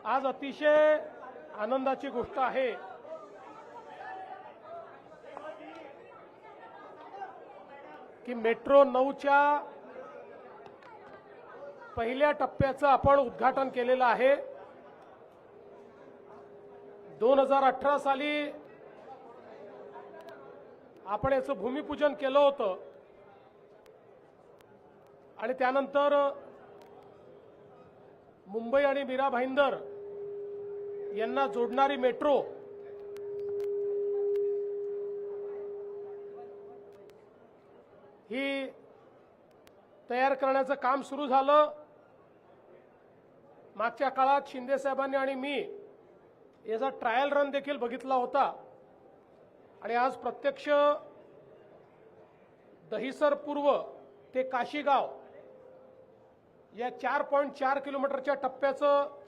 आज अतिशय आनंदाची गोष्ट आहे की मेट्रो 9च्या पहिल्या टप्प्याचं आपण उद्घाटन केलेलं आहे। 2018 साली आपण याचं भूमिपूजन केलं होतं आणि त्यानंतर मुंबई आणि मीरा भाईंदर यांना जोडणारी मेट्रो ही तयार करण्याचं काम सुरू झालं। मागच्या काळात शिंदे साहेबांनी आणि मी याचा ट्रायल रन देखील बघितला होता आणि आज प्रत्यक्ष दहिसर पूर्व ते काशीगाव या 4.4 किलोमीटरच्या टप्प्याचं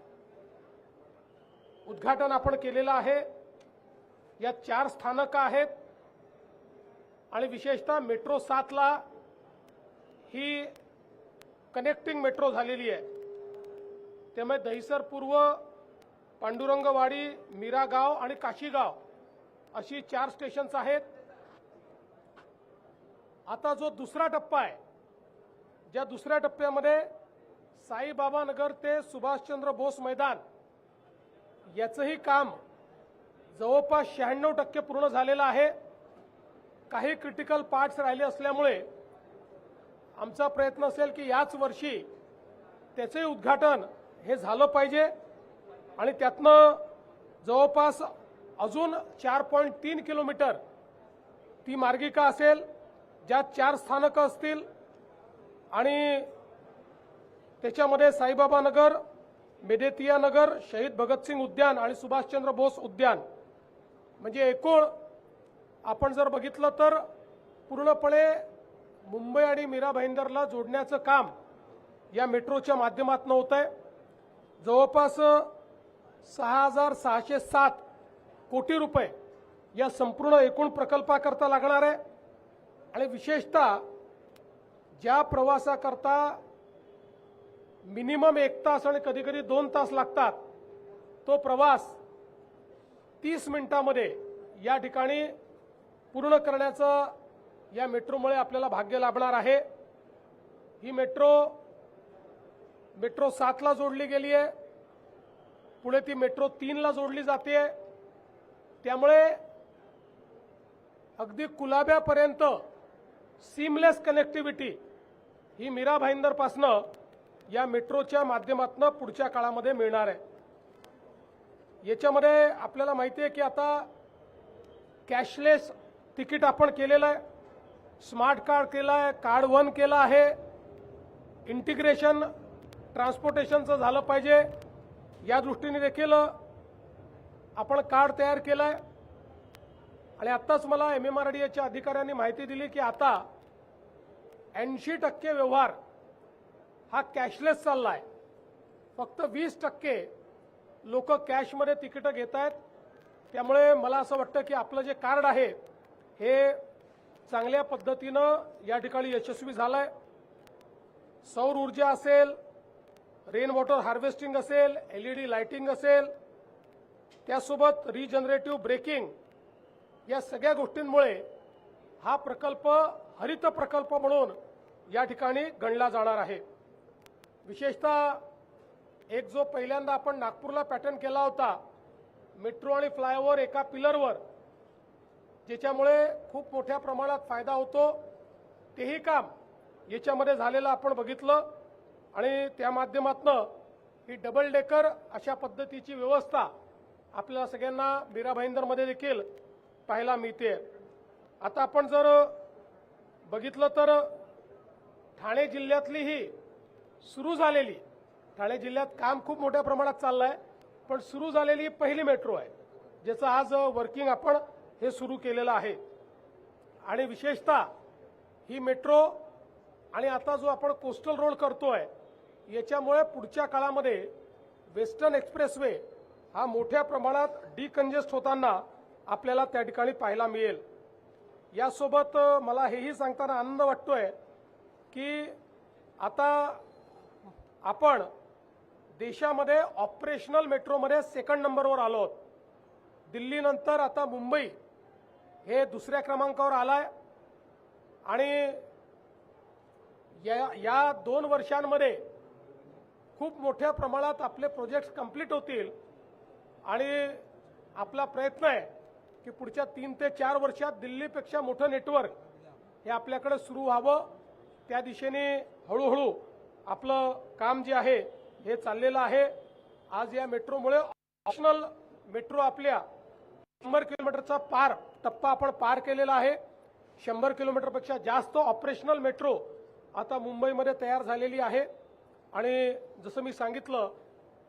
उद्घाटन आपण केलेलं आहे। यात 4 स्थानकं आहेत आणि विशेषतः मेट्रो 7ला ही कनेक्टिंग मेट्रो झालेली आहे। त्यामुळे दहिसर पूर्व, पांडुरंगवाडी, मीरागाव आणि काशीगाव अशी 4 स्टेशन्स आहेत। आता जो दुसरा टप्पा आहे, ज्या दुसऱ्या टप्प्यामध्ये साईबाबा नगर ते सुभाषचंद्र बोस मैदान याचंही काम जवळपास 96% पूर्ण झालेलं आहे। काही क्रिटिकल पार्ट्स राहिले असल्यामुळे आमचा प्रयत्न असेल की याच वर्षी त्याचे उद्घाटन हे झालं पाहिजे आणि त्यातनं जवळपास अजून 4.3 किलोमीटर ती मार्गिका असेल, ज्यात 4 स्थानकं असतील आणि त्याच्यामध्ये साईबाबा नगर, मेदेतिया नगर, शहीद भगतसिंग उद्यान आणि सुभाषचंद्र बोस उद्यान, म्हणजे एकूण आपण जर बघितलं तर पूर्णपणे मुंबई आणि मीरा भाईंदरला जोडण्याचं काम या मेट्रोच्या माध्यमातून होत आहे। जवळपास 6,607 कोटी रुपये या संपूर्ण एकूण प्रकल्पाकरता लागणार आहे आणि विशेषतः ज्या प्रवासाकरता मिनिमम 1 तास आणि कधीकधी 2 तास लागतात, तो प्रवास 30 मिनिटांमध्ये या ठिकाणी पूर्ण करण्याचं या मेट्रोमुळे आपल्याला भाग्य लाभणार आहे। ही मेट्रो 7ला जोडली गेली आहे, पुढे ती मेट्रो 3ला जोडली जाते। त्यामुळे अगदी कुलाब्यापर्यंत सीमलेस कनेक्टिव्हिटी ही मीरा भाईंदरपासनं या मेट्रोच्या माध्यमातून पुढच्या काळामध्ये मिळणार आहे। याच्यामध्ये आपल्याला माहिती आहे की आता कॅशलेस तिकीट आपण केलेलं आहे, स्मार्ट कार्ड केलं आहे, कार्ड वन केलं आहे, इंटिग्रेशन ट्रान्सपोर्टेशनचं झालं पाहिजे या दृष्टीने देखील आपण कार्ड तयार केलं आहे। आणि आत्ताच मला MMRDAच्या अधिकाऱ्यांनी माहिती दिली की आता 80% व्यवहार हा कॅशलेस चालला आहे, फक्त 20% लोक कॅशमध्ये तिकीटं घेत आहेत। त्यामुळे मला असं वाटतं की आपलं जे कार्ड आहे हे चांगल्या पद्धतीनं या ठिकाणी यशस्वी झालं आहे। सौर ऊर्जा असेल, रेन वॉटर हार्वेस्टिंग असेल, LED लाइटिंग असेल, त्यासोबत रिजनरेटिव्ह ब्रेकिंग, या सगळ्या गोष्टींमुळे हा प्रकल्प हरित प्रकल्प म्हणून या ठिकाणी गणला जाणार आहे। विशेषतः एक जो पहिल्यांदा आपण नागपूरला पॅटर्न केला होता, मेट्रो आणि फ्लायओव्हर एका पिलरवर, ज्याच्यामुळे खूप मोठ्या प्रमाणात फायदा होतो, तेही काम याच्यामध्ये झालेलं आपण बघितलं आणि त्या माध्यमातून ही डबल डेकर अशा पद्धतीची व्यवस्था आपल्याला सगळ्यांना मीरा भाईंदरमध्ये देखील पाहायला मिळते। आता आपण जर बघितलं तर ठाणे जिल्ह्यातली ही सुरू झालेली, ठाणे जिल्ह्यात काम खूप मोठ्या प्रमाणात चाललं आहे, पण सुरू झालेली पहिली मेट्रो आहे ज्याचं आज वर्किंग आपण हे सुरू केलेलं आहे। आणि विशेषतः ही मेट्रो आणि आता जो आपण कोस्टल रोड करतोय याच्यामुळे पुढच्या काळामध्ये वेस्टर्न एक्सप्रेसवे हा मोठ्या प्रमाणात डिकंजेस्ट होताना आपल्याला त्या ठिकाणी पाहायला मिळेल। यासोबत मला हेही सांगताना आनंद वाटतोय की आता आपण देशामध्ये ऑपरेशनल मेट्रोमध्ये सेकंड नंबरवर आलो आहोत. दिल्लीनंतर आता मुंबई हे दुसऱ्या क्रमांकावर आलाय आणि या 2 वर्षांमध्ये खूप मोठ्या प्रमाणात आपले प्रोजेक्ट्स कंप्लीट होतील आणि आपला प्रयत्न आहे की पुढच्या 3 ते 4 वर्षात दिल्लीपेक्षा मोठं नेटवर्क हे आपल्याकडे सुरू व्हावं. त्या दिशेने हळूहळू आपलं काम जे आहे हे चाललेलं आहे. आज या मेट्रोमुळे ऑपरेशनल मेट्रो आपल्या 100 किलोमीटरचा टप्पा आपण पार केलेला आहे. 100 किलोमीटरपेक्षा जास्त ऑपरेशनल मेट्रो आता मुंबईमध्ये तयार झालेली आहे आणि जसं मी सांगितलं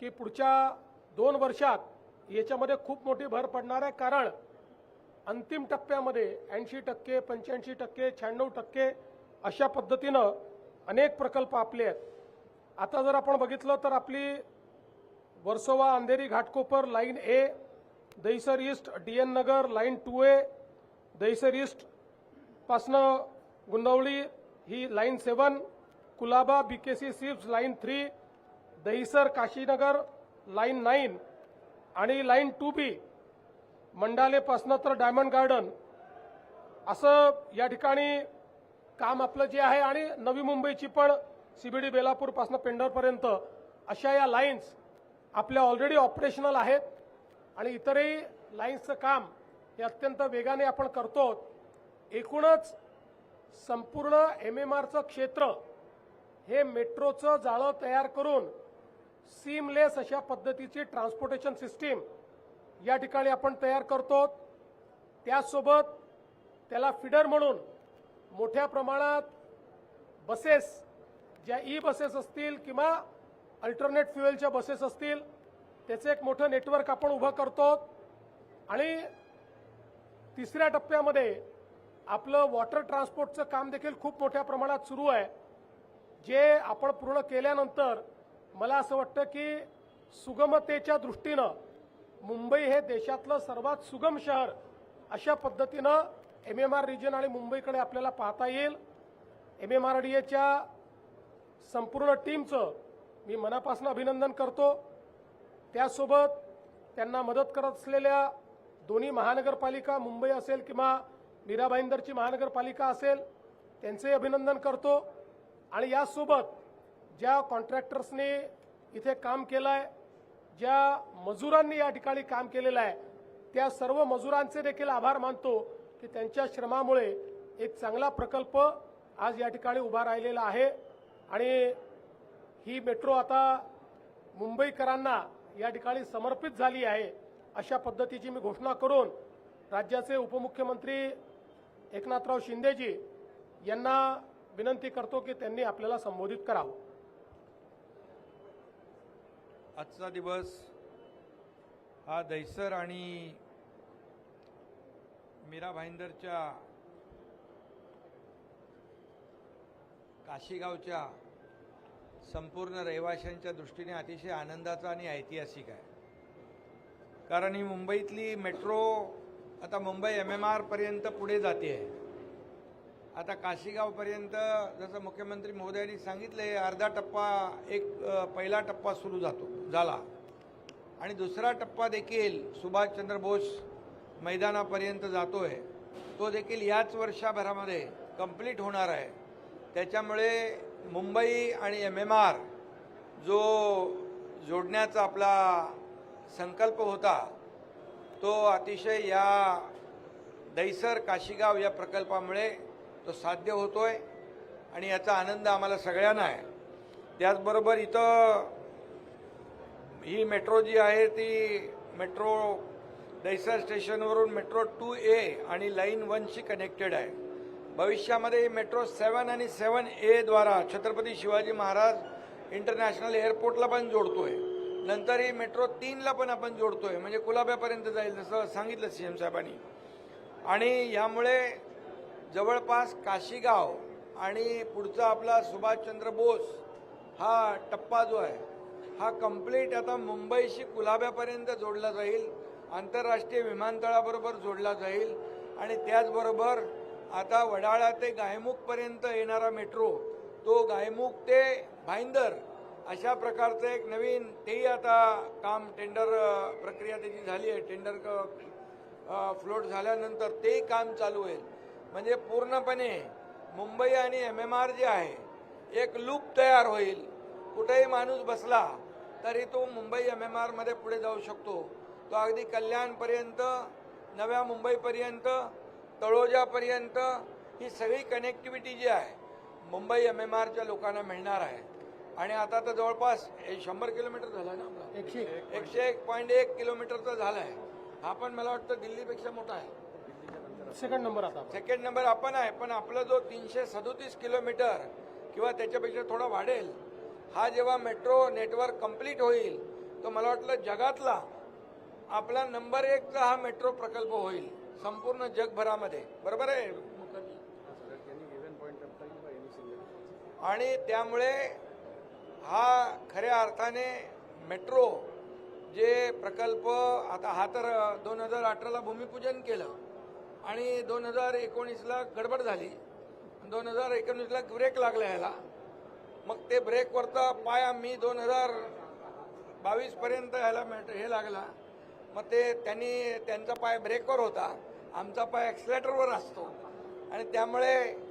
की पुढच्या 2 वर्षात याच्यामध्ये खूप मोठी भर पडणार आहे. कारण अंतिम टप्प्यामध्ये 80%, 85%, 96% अशा पद्धतीनं अनेक प्रकल्प आपले आहेत. आता जर आपण बघितलं तर आपली वर्सोवा अंधेरी घाटकोपर लाईन ए, Dahisar east DN Nagar line 2A, Dahisar east पासनं गुंडवली ही line 7, Colaba BKC SEEPZ line 3, Dahisar Kashinagar line 9 आणि लाईन 2B मंडालेपासनं तर डायमंड गार्डन असं या ठिकाणी काम आपलं जे आहे. आणि नवी मुंबईची पण CBD बेलापूरपासनं पेंढरपर्यंत अशा या लाईन्स आपल्या ऑलरेडी ऑपरेशनल आहेत आणि इतरही लाईन्सचं काम हे अत्यंत वेगाने आपण करतो. एकूणच संपूर्ण MMRचं क्षेत्र हे मेट्रोचं जाळं तयार करून सीमलेस अशा पद्धतीची ट्रान्सपोर्टेशन सिस्टीम या ठिकाणी आपण तयार करतो. त्यासोबत त्याला फीडर म्हणून मोठ्या प्रमाणात बसेस, ज्या बसेस असतील किंवा अल्टरनेट फ्युएलच्या बसेस असतील, त्याचे एक मोठं नेटवर्क आपण उभं करतो. आणि तिसऱ्या टप्प्यामध्ये आपलं वॉटर ट्रान्सपोर्टचं काम देखील खूप मोठ्या प्रमाणात सुरू आहे. जे आपण पूर्ण केल्यानंतर मला असं वाटतं की सुगमतेच्या दृष्टीनं मुंबई हे देशातलं सर्वात सुगम शहर अशा पद्धतीनं MMR रिजन आणि मुंबईकडे आपल्याला पाहता येईल. MMRDAच्या संपूर्ण टीमचं मी मनापासून अभिनंदन करतो. त्यासोबत त्यांना मदत करत असलेल्या दोन्ही महानगरपालिका, मुंबई असेल किंवा मीरा भाईंदरची महानगरपालिका असेल, त्यांचे अभिनंदन करतो. आणि यासोबत ज्या कॉन्ट्रॅक्टर्सनी इथे काम केलं आहे, ज्या मजुरांनी या ठिकाणी काम केलेलं आहे, त्या सर्व मजुरांचे देखील आभार मानतो की त्यांच्या श्रमामुळे एक चांगला प्रकल्प आज या ठिकाणी उभा राहिलेला आहे. आणि ही मेट्रो आता मुंबईकरांना या ठिकाणी समर्पित झाली आहे अशा पद्धतीची मी घोषणा करून राज्याचे उपमुख्यमंत्री एकनाथराव शिंदेजी यांना विनंती करतो की त्यांनी आपल्याला संबोधित करावं. आजचा दिवस हा दहिसर आणि मीरा भाईंदरच्या काशीगावच्या संपूर्ण रहिवाशांच्या दृष्टीने अतिशय आनंदाचा आणि ऐतिहासिक आहे. कारण ही मुंबईतली मेट्रो आता मुंबई MMR पर्यंत पुढे जाते आहे. आता काशीगावपर्यंत जसं मुख्यमंत्री महोदयांनी सांगितले, अर्धा टप्पा पहिला टप्पा सुरू झाला आणि दुसरा टप्पा देखील सुभाषचंद्र बोस मैदानापर्यंत जातोय. तो देखील याच वर्षभरामध्ये कंप्लीट होणार आहे. त्याच्यामुळे मुंबई आणि MMR जो जोडण्याचा आपला संकल्प होता तो अतिशय या दहिसर काशीगाव या प्रकल्पामुळे तो साध्य होतोय आणि याचा आनंद आम्हाला सगळ्यांना आहे. त्याचबरोबर इथं ही मेट्रो जी आहे ती मेट्रो दहिसर स्टेशनवरून मेट्रो 2A आणि लाईन 1शी कनेक्टेड आहे. भविष्यामध्ये मेट्रो 7 आणि 7A द्वारा छत्रपती शिवाजी महाराज इंटरनॅशनल एअरपोर्टला पण जोडतोय. नंतर ही मेट्रो 3ला पण आपण जोडतोय, म्हणजे कुलाब्यापर्यंत जाईल जसं सांगितलं CM साहेबांनी. आणि यामुळे जवळपास काशीगाव आणि पुढचा आपला सुभाषचंद्र बोस हा टप्पा जो आहे हा कंप्लीट आता मुंबईशी कुलाब्यापर्यंत जोडला जाईल, आंतरराष्ट्रीय विमानतळाबरोबर जोडला जाईल. आणि त्याचबरोबर आता वडाळा ते गायमुखपर्यंत येणारा मेट्रो तो गायमुख ते भाईंदर अशा प्रकारचं एक नवीन तेही आता काम टेंडर प्रक्रिया त्याची झाली आहे. टेंडर फ्लोट झाल्यानंतर तेही काम चालू होईल. म्हणजे पूर्णपणे मुंबई आणि MMR जे आहे एक लूप तयार होईल. कुठेही माणूस बसला तरी तो मुंबई MMR मध्ये पुढे जाऊ शकतो. तो अगदी कल्याणपर्यंत, नव्या मुंबईपर्यंत, तळोजापर्यंत ही सगळी कनेक्टिव्हिटी जी आहे मुंबई MMRच्या लोकांना मिळणार आहे. आणि आता तर जवळपास 100 किलोमीटर झाला ना आपला, 101.1 किलोमीटरचा झाला आहे. हा पण मला वाटतं दिल्लीपेक्षा मोठा आहे. सेकंड नंबर आता सेकंड नंबर आपण आहे. पण आपला जो 337 किलोमीटर किंवा त्याच्यापेक्षा थोडा वाढेल, हा जेव्हा मेट्रो नेटवर्क कंप्लीट होईल तो मला वाटलं जगातला आपला नंबर 1चा हा मेट्रो प्रकल्प होईल संपूर्ण जगभरामध्ये. बरोबर आहे. आणि त्यामुळे हा खऱ्या अर्थाने मेट्रो जे प्रकल्प आता हा तर 2018ला भूमिपूजन केलं आणि 2019ला गडबड झाली, 2019ला ब्रेक लागला ह्याला. मग ते ब्रेकवरचा पाय आम्ही 2022 पर्यंत ह्याला हे लागला. मग ते त्यांचा पाय ब्रेकवर होता, आमचा पाय ॲक्सिलेटरवर असतो. आणि त्यामुळे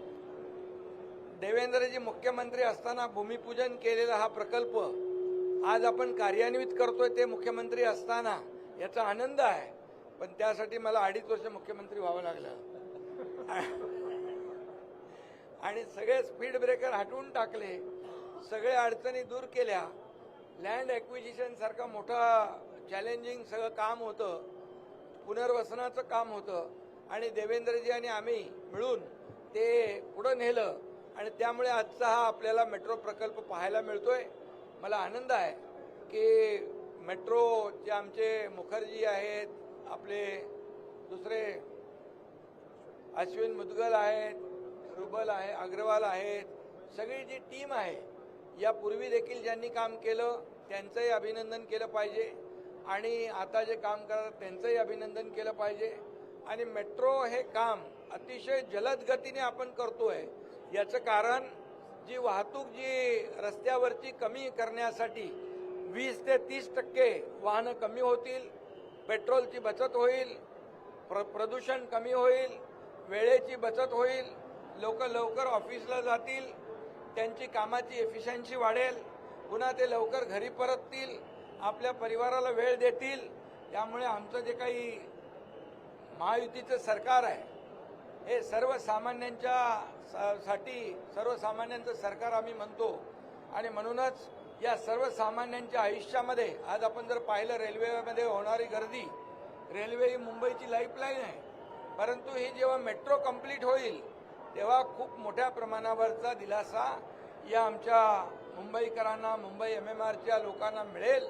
देवेंद्रजी मुख्यमंत्री असताना भूमिपूजन केलेला हा प्रकल्प आज आपण कार्यान्वित करतोय ते मुख्यमंत्री असताना याचा आनंद आहे. पण त्यासाठी मला 2.5 वर्ष मुख्यमंत्री व्हावं लागलं आणि सगळे स्पीड ब्रेकर हटवून टाकले, सगळे अडचणी दूर केल्या. लँड ॲक्विजिशन सारखं मोठं चॅलेंजिंग सगळं काम होतं, पुनर्वसनाचं काम होतं आणि देवेंद्रजी आणि आम्ही मिळून ते पुढं नेलं. आणि त्यामुळे आजचा हा आपल्याला मेट्रो प्रकल्प पाहायला मिळतोय. मला आनंद आहे की मेट्रोचे आमचे मुखर्जी आहेत, आपले दुसरे अश्विन मुदगल आहेत, रुबल आहे, अग्रवाल आहेत, सगळी जी टीम आहे यापूर्वी देखील ज्यांनी काम केलं त्यांचंही अभिनंदन केलं पाहिजे आणि आता जे काम करतात त्यांचंही अभिनंदन केलं पाहिजे. आणि मेट्रो हे काम अतिशय जलद गतीने आपण करतोय. याचं कारण जी वाहतूक जी रस्त्यावरची कमी करण्यासाठी 20 ते 30% वाहनं कमी होतील, पेट्रोलची बचत होईल, प्रदूषण कमी होईल, वेळेची बचत होईल, लोक लवकर ऑफिसला जातील, त्यांची कामाची एफिशियन्सी वाढेल, पुन्हा ते लवकर घरी परततील, आपल्या परिवाराला वेळ देतील. त्यामुळे आमचं जे काही महायुतीचं सरकार आहे हे सर्वसामान्यांचं सरकार आम्ही म्हणतो. आणि म्हणूनच या सर्वसामान्यांच्या आयुष्यामध्ये आज आपण जर पाहिलं रेल्वेमध्ये होणारी गर्दी, रेल्वे ही मुंबईची लाईफलाईन आहे. परंतु ही जेव्हा मेट्रो कंप्लीट होईल तेव्हा खूप मोठ्या प्रमाणावरचा दिलासा या आमच्या मुंबईकरांना, मुंबई MMRच्या लोकांना मिळेल.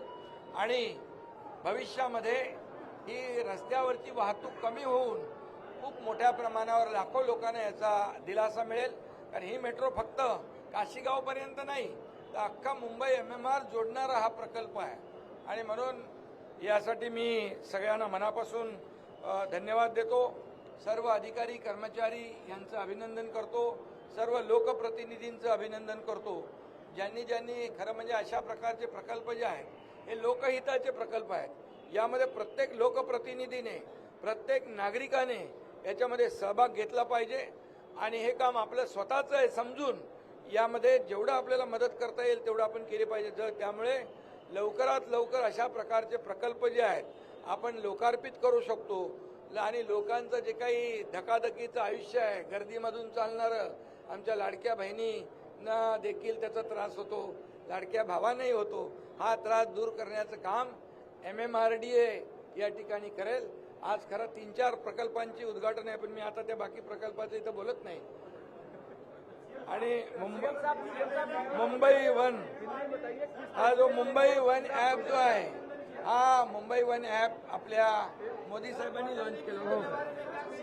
आणि भविष्यामध्ये ही रस्त्यावरची वाहतूक कमी होऊन खूप मोठ्या प्रमाणावर लाखो लोकांना याचा दिलासा मिळेल. कारण ही मेट्रो फक्त काशीगावपर्यंत नाही तर अख्खा मुंबई MMR जोडणारा हा प्रकल्प आहे. आणि म्हणून यासाठी मी सगळ्यांना मनापासून धन्यवाद देतो. सर्व अधिकारी कर्मचारी यांचं अभिनंदन करतो, सर्व लोकप्रतिनिधींचं अभिनंदन करतो, ज्यांनी खरं म्हणजे अशा प्रकारचे प्रकल्प जे आहेत हे लोकहिताचे प्रकल्प आहेत. यामध्ये प्रत्येक लोकप्रतिनिधीने, प्रत्येक नागरिकाने याच्यामध्ये सहभाग घेतला पाहिजे आणि हे काम आपलं स्वतःचं आहे समजून यामध्ये जेवढं आपल्याला मदत करता येईल तेवढं आपण केले पाहिजे. त्यामुळे लवकरात लवकर अशा प्रकारचे प्रकल्प जे आहेत आपण लोकार्पित करू शकतो आणि लोकांचं जे काही धकाधकीचं आयुष्य आहे, गर्दीमधून चालणारं, आमच्या लाडक्या बहिणींना देखील त्याचा त्रास होतो, लाडक्या भावांनाही होतो, हा त्रास दूर करण्याचं काम MMRDA या ठिकाणी करेल. आज खरं 3-4 प्रकल्पांची उद्घाटन आहे, पण मी आता त्या बाकी प्रकल्पाचं इथं बोलत नाही. आणि मुंबई वन हा जो मुंबई वन ॲप जो आहे हा मुंबई वन ॲप आपल्या मोदी साहेबांनी लॉन्च केलं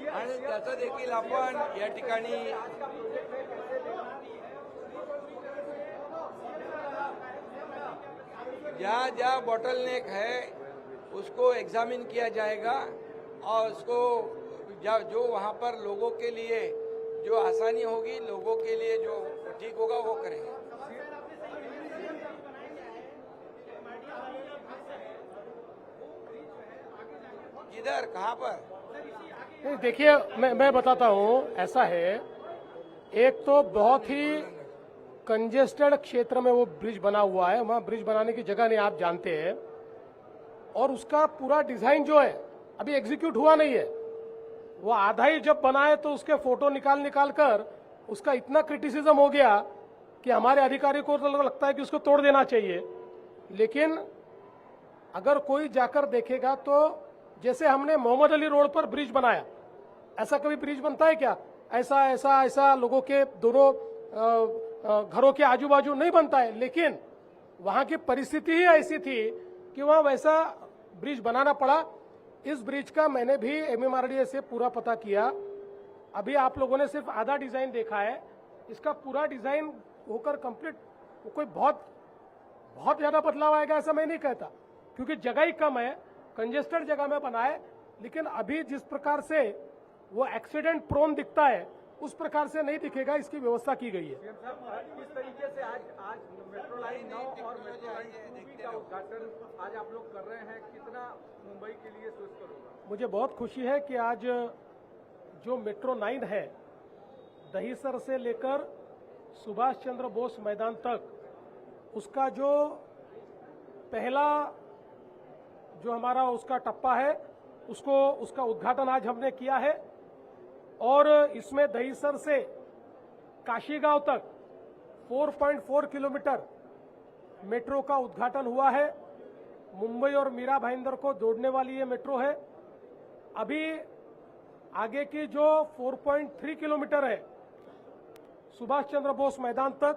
आणि त्याचं देखील आपण या ठिकाणी जहाँ बॉटलनेक है उसको एग्जामिन किया जाएगा और उसको जो वहाँ पर लोगों के लिए जो आसानी होगी, लोगों के लिए जो ठीक होगा वो करेंगे. किधर, कहाँ पर? नहीं, देखिए मैं बताता हूं, ऐसा है, एक तो बहुत ही कंजेस्टेड क्षेत्र में वो ब्रिज बना हुआ है, वहां ब्रिज बनाने की जगह नहीं, आप जानते हैं, और उसका पूरा डिजाइन जो है अभी एग्जीक्यूट हुआ नहीं है। वो आधा ही जब बना है तो उसके फोटो निकाल कर उसका इतना क्रिटिसिज्म हो गया कि हमारे अधिकारी को तो लगता है कि उसको तोड़ देना चाहिए। लेकिन अगर कोई जाकर देखेगा तो जैसे हमने मोहम्मद अली रोड पर ब्रिज बनाया, ऐसा कभी ब्रिज बनता है क्या? ऐसा ऐसा ऐसा लोगों के दोनों घरों के आजू बाजू नहीं बनता है। लेकिन वहां की परिस्थिति ही ऐसी थी कि वहां वैसा ब्रिज बनाना पड़ा। इस ब्रिज का मैंने भी एमएमआरडीए से पूरा पता किया। अभी आप लोगों ने सिर्फ आधा डिजाइन देखा है, इसका पूरा डिजाइन होकर कंप्लीट कोई बहुत ज्यादा बदलाव आएगा ऐसा मैं नहीं कहता, क्योंकि जगह ही कम है, कंजेस्टेड जगह में बना है। लेकिन अभी जिस प्रकार से वो एक्सीडेंट प्रोन दिखता है उस प्रकार से नहीं दिखेगा, इसकी व्यवस्था की गई है। किस तरीके से आज मेट्रो लाइन 9 और मेट्रो लाइन 2 का उद्घाटन आज आप लोग कर रहे हैं, कितना मुंबई के लिए सोचकर होगा? मुझे बहुत खुशी है कि आज जो मेट्रो 9 है, दहीसर से लेकर सुभाष चंद्र बोस मैदान तक, उसका जो पहला जो हमारा उसका टप्पा है उसका उद्घाटन आज हमने किया है। और इसमें दहीसर से काशीगांव तक 4.4 किलोमीटर मेट्रो का उद्घाटन हुआ है। मुंबई और मीरा भाईंदर को जोड़ने वाली ये मेट्रो है। अभी आगे की जो 4.3 किलोमीटर है सुभाष चंद्र बोस मैदान तक,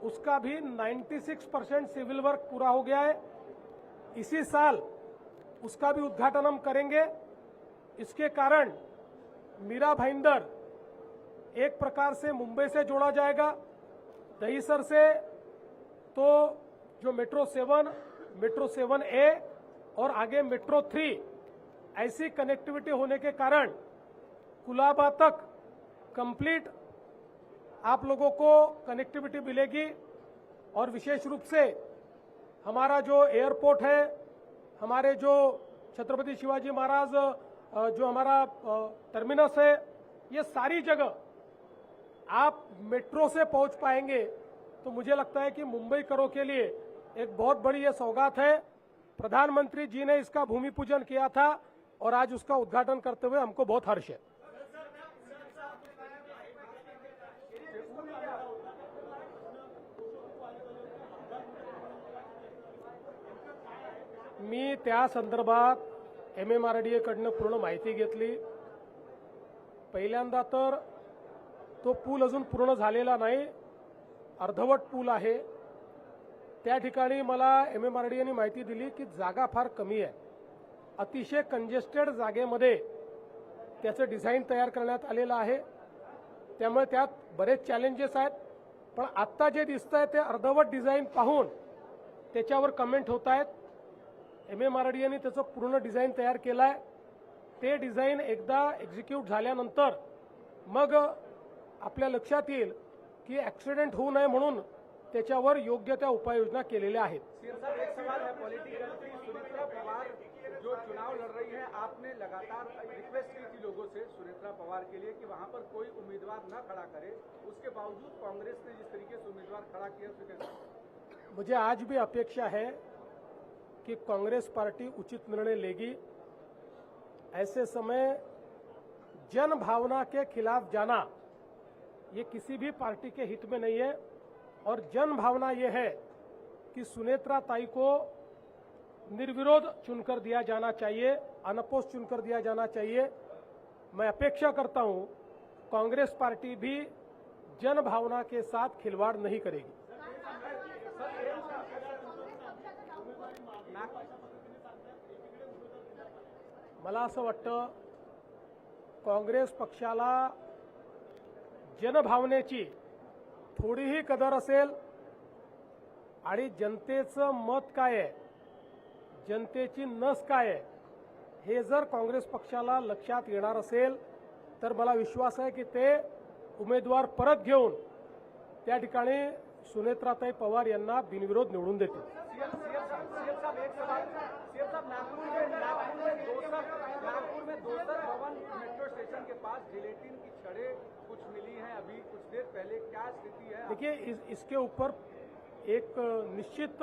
उसका भी 96% सिविल वर्क पूरा हो गया है। इसी साल उसका भी उद्घाटन हम करेंगे। इसके कारण मीरा भाईंदर एक प्रकार से मुंबई से जोड़ा जाएगा। दहीसर से तो जो मेट्रो 7A और आगे मेट्रो 3 ऐसी कनेक्टिविटी होने के कारण कुलाबा तक कंप्लीट आप लोगों को कनेक्टिविटी मिलेगी। और विशेष रूप से हमारा जो एयरपोर्ट है, हमारे जो छत्रपति शिवाजी महाराज जो हमारा टर्मिनस है, ये सारी जगह आप मेट्रो से पहुंच पाएंगे। तो मुझे लगता है कि मुंबई करों के लिए एक बहुत बड़ी ये सौगात है। प्रधानमंत्री जी ने इसका भूमि पूजन किया था और आज उसका उद्घाटन करते हुए हमको बहुत हर्ष है। मी त्या संदर्भात एमएमआरडीए कडनं पूर्ण माहिती घेतली। पहिल्यांदा तर तो पूल अजून पूर्ण झालेला नाही, अर्धवट पूल आहे। त्या ठिकाणी मला एमएमआरडीएने माहिती दिली की जागा फार कमी आहे, अतिशय कंजेस्टेड जागेमध्ये त्याचं डिझाईन तयार करण्यात आलेलं आहे। त्यामुळे त्यात बरेच चॅलेंजेस आहेत, पण आत्ता जे दिसतंय ते अर्धवट डिझाईन पाहून त्याच्यावर कमेंट होत आहेत। एमएमआरडीएने त्याचं पूर्ण डिझाईन तयार केलं आहे। ते डिझाईन एकदा एक्झिक्यूट झाल्यानंतर मग आपल्या लक्षात येईल की ॲक्सिडेंट होऊ नये म्हणून त्याच्यावर योग्य त्या उपाययोजना केलेल्या आहेत। साहब, एक सवाल है पॉलिटिकल की, सुनेत्रा पवार जो चुनाव लड़ रही है, आपने लगातार रिक्वेस्ट की थी लोगों से सुनेत्रा पवार के लिए कि वहां पर कोई उम्मीदवार न खड़ा करे, उसके बावजूद कांग्रेस ने जिस तरीके से उम्मीदवार खड़ा किया, मुझे आज भी अपेक्षा है कि कांग्रेस पार्टी उचित निर्णय लेगी। ऐसे समय जन भावना के खिलाफ जाना ये किसी भी पार्टी के हित में नहीं है। और जन भावना ये है कि सुनेत्रा ताई को निर्विरोध चुनकर दिया जाना चाहिए, अनपोज चुनकर दिया जाना चाहिए। मैं अपेक्षा करता हूं कांग्रेस पार्टी भी जन भावना के साथ खिलवाड़ नहीं करेगी। मला असं वाटतं काँग्रेस पक्षाला जनभावनेची थोडीही कदर असेल आणि जनतेचं मत काय आहे, जनतेची नस काय आहे, हे जर काँग्रेस पक्षाला लक्षात येणार असेल तर मला विश्वास आहे की ते उमेदवार परत घेऊन त्या ठिकाणी सुनेत्राताई पवार यांना बिनविरोध निवडून देतील। सीएम साहब एक सवाल, सीएम साहब नागपुर में पास जिलेटिन की छड़ें कुछ मिली हैं अभी कुछ देर पहले, क्या स्थिति है? देखिए इसके ऊपर एक निश्चित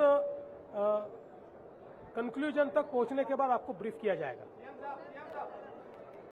कंक्लूजन तक पहुंचने के बाद आपको ब्रीफ किया जाएगा।